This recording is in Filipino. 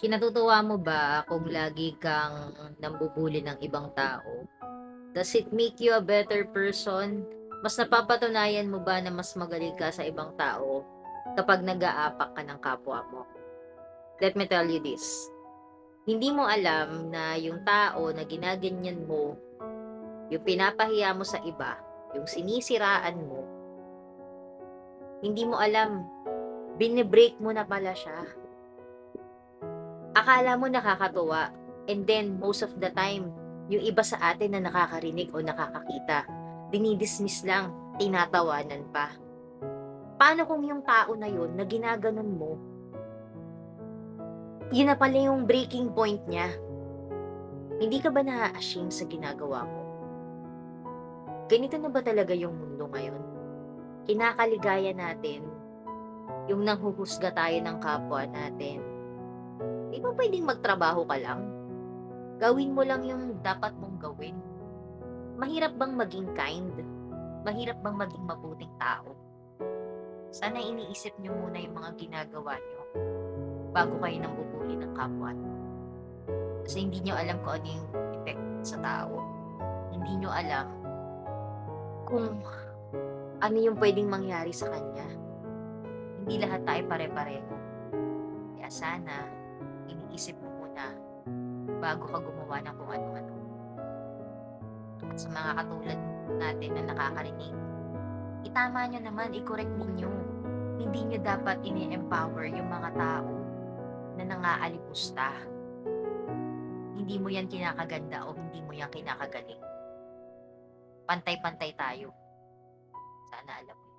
Kinatutuwa mo ba kung lagi kang nambubuli ng ibang tao? Does it make you a better person? Mas napapatunayan mo ba na mas magaling ka sa ibang tao kapag nag-aapak ka ng kapwa mo? Let me tell you this. Hindi mo alam na yung tao na ginaganyan mo, yung pinapahiya mo sa iba, yung sinisiraan mo, hindi mo alam, binibreak mo na pala siya. Akala mo nakakatuwa, and then most of the time, yung iba sa atin na nakakarinig o nakakakita, dinidismiss lang, tinatawanan pa. Paano kung yung tao na yun na ginaganon mo, yun na pala yung breaking point niya? Hindi ka ba na-ashamed sa ginagawa mo? Ganito na ba talaga yung mundo ngayon? Kinakaligaya natin yung nanghuhusga tayo ng kapwa natin. Di ba pwedeng magtrabaho ka lang? Gawin mo lang yung dapat mong gawin. Mahirap bang maging kind? Mahirap bang maging mabuting tao? Sana iniisip niyo muna yung mga ginagawa niyo bago kayo nambubuli ng kapwa niyo. Kasi hindi niyo alam kung ano yung effect sa tao. Hindi niyo alam kung ano yung pwedeng mangyari sa kanya. Hindi lahat tayo pare-pareho. Kaya sana, iniisip mo muna bago ka gumawa ng kung ano-ano. At sa mga katulad natin na nakakarinig, itama nyo naman, i-correct ninyo. Hindi nyo dapat ini-empower yung mga tao na nangaalipusta. Hindi mo yan kinakaganda o hindi mo yan kinakagaling. Pantay-pantay tayo. Sana alam mo.